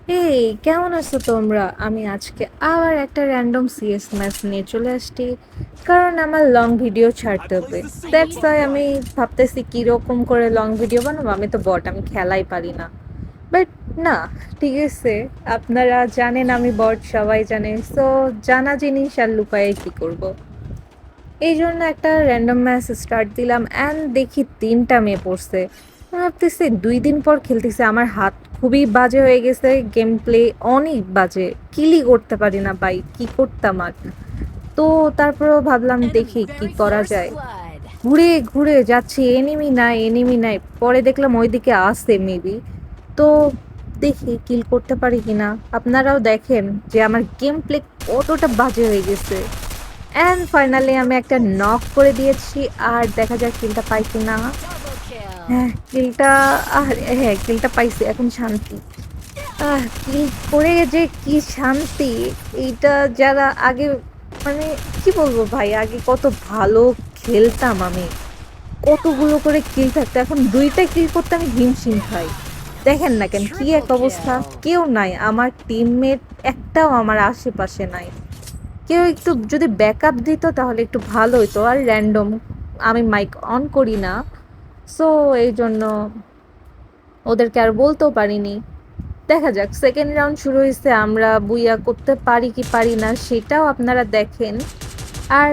এই কেমন আছো তোমরা? আমি আজকে আবার একটা র্যান্ডম সিএস ম্যাচ নিয়ে চলে আসছি, কারণ আমার লং ভিডিও ছাড়তে হবে। দ্যাটস ওয়াই আমি ভাবতেছি কিরকম করে লং ভিডিও বানাবো। আমি তো বট, আমি খেলাই পারি না। বাট না, ঠিক আছে, আপনারা জানেন আমি বট, সবাই জানে। সো জানা জিনিস আর লুকায়ে কি করব। এই জন্য একটা র্যান্ডম ম্যাচ স্টার্ট দিলাম অ্যান্ড দেখি 3টা মেয়ে পড়ছে। আমি ভাবতেছি 2 দিন পর খেলতেছে, আমার হাত খুবই বাজে হয়ে গেছে, গেম প্লে অনেক বাজে, কিলই করতে পারি না ভাই, কি করতাম আর। তো তারপরেও ভাবলাম দেখি কি করা যায়। ঘুরে ঘুরে যাচ্ছি, এনিমি নাই এনিমি নাই, পরে দেখলাম ওইদিকে আসছে মেবি। তো দেখি কিল করতে পারি কিনা। আপনারাও দেখেন যে আমার গেম প্লে কতটা বাজে হয়ে গেছে। অ্যান্ড ফাইনালি আমি একটা নক করে দিয়েছি, আর দেখা যাক কিলটা পাই কিনা। হ্যাঁ, কিলটা, আর হ্যাঁ কিলটা পাইছি, এখন শান্তি। কিল করে যে কি শান্তি, এইটা যারা আগে, মানে কি বলবো ভাই, আগে কত ভালো খেলতাম আমি, কতগুলো করে কিল থাকতো, এখন 2টা কিল করতে আমি হিমশিম খাই। দেখেন না কেন কি এক অবস্থা, কেউ নাই আমার টিমমেট, একটাও আমার আশেপাশে নাই। কেউ একটু যদি ব্যাকআপ দিত তাহলে একটু ভালো হতো। আর র্যান্ডম, আমি মাইক অন করি না, সো এই জন্য ওদেরকে আর বলতেও পারিনি। দেখা যাক, সেকেন্ড রাউন্ড শুরু হয়েছে, আমরা বুইয়া করতে পারি কি পারি না সেটাও আপনারা দেখেন। আর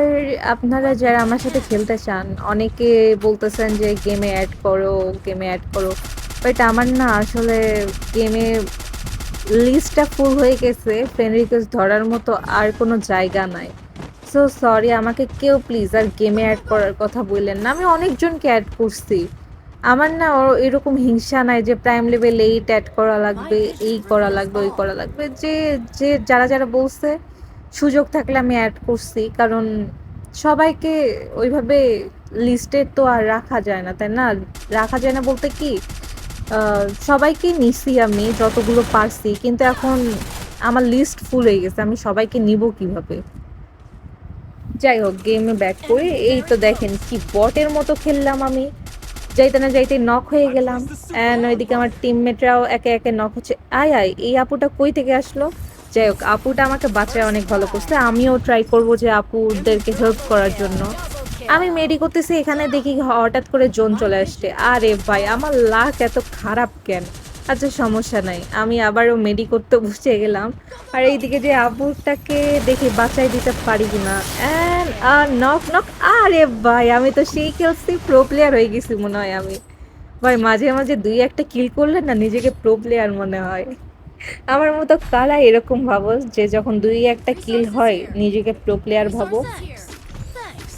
আপনারা যারা আমার সাথে খেলতে চান, অনেকে বলতেছেন যে গেমে অ্যাড করো, গেমে অ্যাড করো। বাট আমার না আসলে গেমে লিস্টটা ফুল হয়ে গেছে, ফ্রেন্ড রিকোয়েস্ট ধরার মতো আর কোনো জায়গা নাই। সো সরি, আমাকে কেউ প্লিজ আর গেমে অ্যাড করার কথা বললেন না, আমি অনেকজনকে অ্যাড করছি। আমার না এরকম হিংসা নাই যে প্রাইম লেভেল 8 অ্যাড করা লাগবে, এই করা লাগবে, ওই করা লাগবে। যে যে যারা যারা বলছে, সুযোগ থাকলে আমি অ্যাড করছি, কারণ সবাইকে ওইভাবে লিস্টে তো আর রাখা যায় না, তাই না? রাখা যায় না বলতে কি, সবাইকে নিছি আমি যতগুলো পারছি, কিন্তু এখন আমার লিস্ট ফুল হয়ে গেছে, আমি সবাইকে নিব কিভাবে। যাই হোক, গেমে ব্যাক করে এই তো দেখেন কি বটের মতো খেললাম আমি, যাইতে না যাইতে নক হয়ে গেলাম। অ্যান্ড ওইদিকে আমার টিমমেটরাও একে একে নক হচ্ছে। আয় আয়, এই আপুটা কই থেকে আসলো? যাই হোক, আপুটা আমাকে বাঁচায় অনেক ভালো করছে, আমিও ট্রাই করব যে আপুদেরকে হেল্প করার জন্য। আমি মেডি করতেছি, এখানে দেখি হঠাৎ করে জোন চলে আসছে। আরে ভাই, আমার লাক এত খারাপ কেন? আচ্ছা সমস্যা নাই, আমি আবারও মেডি করতে বসে গেলাম। আর এইদিকে যে আপুটাকে দেখি বাঁচাই দিতে পারি কিনা। And knock knock. আরে ভাই, আমি তো সেই খেলছি, প্রো প্লেয়ার হয়ে গেছি মনে হয় আমি। ভাই মাঝে মাঝে 2-1টা কিল করলে না নিজেকে প্রো প্লেয়ার মনে হয়। আমার মতো কারা এরকম ভাবো যে যখন 2-1টা কিল হয় নিজেকে প্রো প্লেয়ার ভাবো?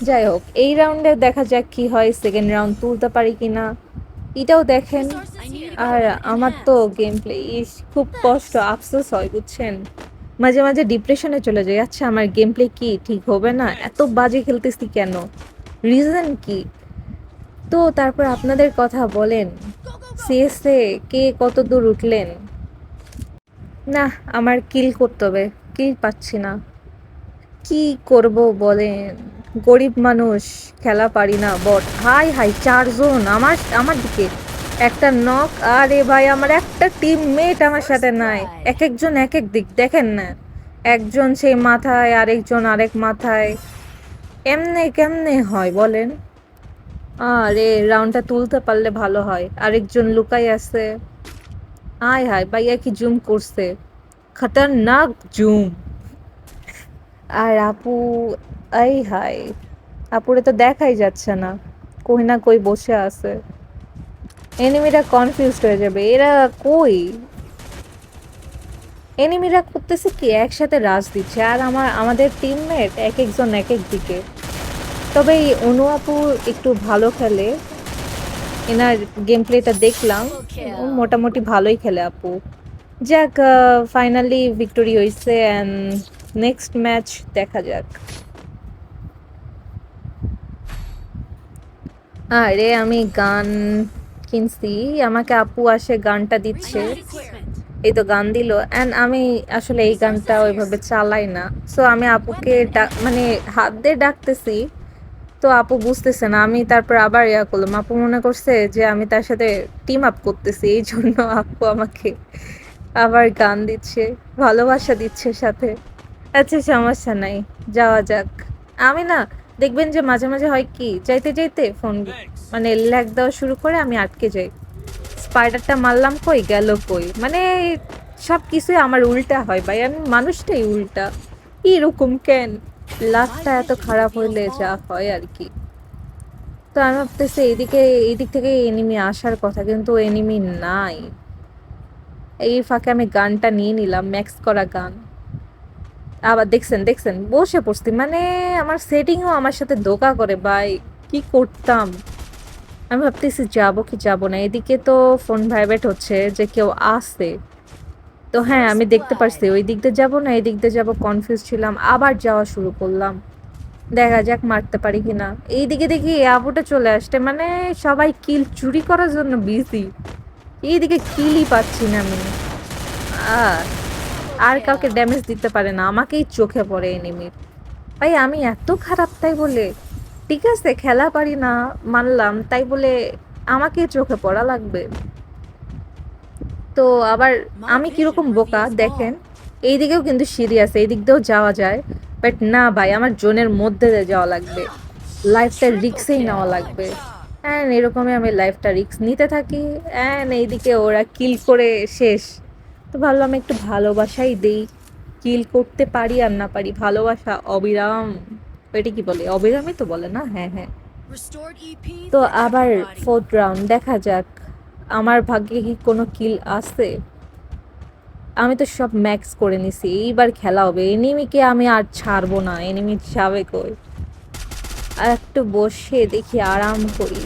যাই হোক, এই রাউন্ডে দেখা যাক কি হয়, সেকেন্ড রাউন্ড তুলতে পারি কিনা এটাও দেখেন। আর আমার তো গেম প্লে খুব কষ্ট, আফসোস হয় বুঝছেন। মাঝে মাঝে ডিপ্রেশনে চলে যায়, আচ্ছা আমার গেম প্লে কি ঠিক হবে না, এত বাজে খেলতেছি কেন, রিজন কি? তো তারপর আপনাদের কথা বলেন, সিএসএ কে কত দূর উঠলেন? না, আমার কিল করতে হবে, কিল পাচ্ছি না, কি করব বলেন। গরিব মানুষ, খেলা পারি না বট। হাই হাই, 4 জন আমার আমার দিকে, একটা নক। আরে ভাই, আমার একটা টিমমেট আমার সাথে নাই, এক একজন এক এক দিক, দেখেন না, একজন সেই মাথায়, আরেকজন আরেক মাথায়। এমনে কেমনে হয় বলেন? আরে রাউন্ডটা তুলতে পারলে ভালো হয়, আরেকজন লুকাই আছে। আয় হায়, ভাইয়া কি জুম করছে, খতরনাক জুম। আর আপু, আই হাই, আপুরে তো দেখাই যাচ্ছে না, কই না কই বসে আছে। এনিমিরা কনফিউজড হয়ে যাবে, এরা কই? এনিমিরা করতেছে কি, একসাথে রাশ দিচ্ছে, আর আমাদের টিমমেট এক একজন এক এক দিকে। তবে এই অনু আপু একটু ভালো খেলে, এনার গেম প্লেটা দেখলাম, ও মোটামুটি ভালোই খেলে আপু। যাক, ফাইনালি ভিক্টোরি হয়েছে অ্যান্ড নেক্সট ম্যাচ দেখা যাক। আরে আমি গান কিনছি, আমাকে আপু আসে গানটা দিচ্ছে, এই তো গান দিল। অ্যান্ড আমি আসলে এই গানটা ওইভাবে চালাই না, সো আমি আপুকে মানে হাত দিয়ে ডাকতেছি, তো আপু বুঝতেছে না। আমি তারপর আবার ইয়া করলাম, আপু মনে করছে যে আমি তার সাথে টিম আপ করতেছি, এই জন্য আপু আমাকে আবার গান দিচ্ছে, ভালোবাসা দিচ্ছে সাথে। আচ্ছা সমস্যা নাই, যাওয়া যাক। আমি না, দেখবেন যে মাঝে মাঝে হয় কি, যাইতে যাইতে ফোন মানে ল্যাগ দেওয়া শুরু করে আমি আটকে যাই। স্পাইডারটা মারলাম কই গেল কই, মানে সব কিছুই আমার উল্টা হয় ভাই, আমি মানুষটাই উল্টা। এরকম কেন? লাকটা এত খারাপ হইলে যা হয় আর কি। তো আমি ভাবতেছি এইদিকে, এই দিক থেকে এনিমি আসার কথা, কিন্তু এনিমি নাই। এই ফাঁকে আমি গানটা নিয়ে নিলাম, ম্যাক্স করা গান। আবার দেখছেন দেখছেন বসে পড়ছি, মানে আমার সেটিংও আমার সাথে ধোঁকা করে ভাই। কি করতাম? আমি ভাবতেছি যাবো কি যাবো না, এদিকে তো ফোন ভাইব্রেট হচ্ছে যে কেউ আসছে। তো হ্যাঁ, আমি দেখতে পারছি ওই দিক দিয়ে যাবো না এই দিক দিয়ে যাবো, কনফিউজ ছিলাম, আবার যাওয়া শুরু করলাম। দেখা যাক মারতে পারি কিনা। এইদিকে দেখি আবুটা চলে আসছে, মানে সবাই কিল চুরি করার জন্য বিজি। এইদিকে কিলই পাচ্ছি না আমি। আহ, আর কাউকে ড্যামেজ দিতে পারে না, আমাকেই চোখে পড়ে এনিমির। ভাই আমি এত খারাপ তাই বলে? ঠিক আছে খেলা পারি না মানলাম, তাই বলে আমাকে চোখে পড়া লাগবে? তো আবার আমি কিরকম বোকা দেখেন, এইদিকেও কিন্তু সিঁড়ি আছে, এই দিক দিয়েও যাওয়া যায়। বাট না ভাই, আমার জোনের মধ্যে দিয়ে যাওয়া লাগবে, লাইফটা রিক্সেই নেওয়া লাগবে। অ্যান্ড এরকমই আমি লাইফটা রিক্স নিতে থাকি। অ্যান্ড এইদিকে ওরা কিল করে শেষ। তো ভাবলাম একটু ভালোবাসাই দেই, কিল করতে পারি আর না পারি, ভালোবাসা অবিরাম। ওইটা কি বলে, অবিরামই তো বলে না? হ্যাঁ হ্যাঁ। তো আবার ফোর্থ রাউন্ড, দেখা যাক আমার ভাগ্যে কি কোনো কিল আছে। আমি তো সব ম্যাক্স করে নিছি, এইবার খেলা হবে। এনিমিকে আমি আর ছাড়বো না, এনিমি যাবে কই। আর একটু বসে দেখি, আরাম করি,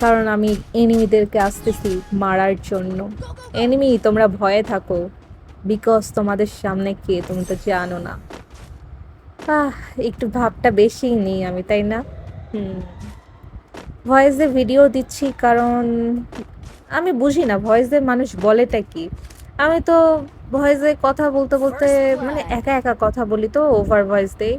কারণ আমি এনিমিদেরকে আসতেছি মারার জন্য। এনিমি তোমরা ভয়ে থাকো, বিকজ তোমাদের সামনে কে তুমি তো জানো না। আহ, একটু ভাবটা বেশিই নেই আমি, তাই না? হুম। ভয়েসে ভিডিও দিচ্ছি কারণ আমি বুঝি না ভয়েসে মানুষ বলেটা কি। আমি তো ভয়েসে কথা বলতে বলতে মানে একা একা কথা বলি, তো ওভার ভয়েস দেই।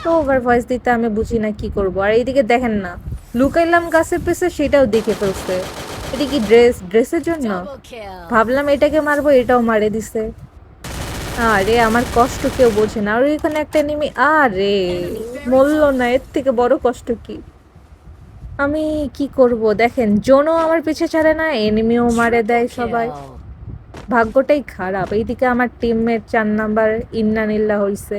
তো ওভার ভয়েস দিতে আমি বুঝি না কি করব। আর এইদিকে দেখেন না, লুকাইলাম গাছের পিছে, সেটাও দেখে ফেলছে। এটা কি ড্রেসের জন্য? ভাবলাম এটাকে মারবো, এটাও মারে দিছে। আরে আমার কষ্ট কেউ বোঝে না। আর এখানে একটা এনিমি, আরে মরলো না, এর থেকে বড় কষ্ট কি? আমি কি করব দেখেন, জোনও আমার পিছে ছাড়ে না, এনিমিও মারে দেয় সবাই। ভাগ্যটাই খারাপ। এইদিকে আমার টিমমেট 4 নাম্বার ইন্নানিল্লাহ হইছে।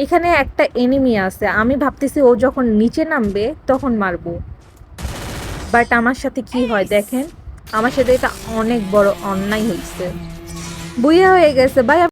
এখানে একটা এনিমি আছে, আমি ভাবতেছি ও যখন নিচে নামবে তখন মারবো। বাট আমার সাথে কি হয় দেখেন, আমার সাথে এটা অনেক বড় অন্যায় হয়েছে, বুইয়া হয়ে গেছে ভাই।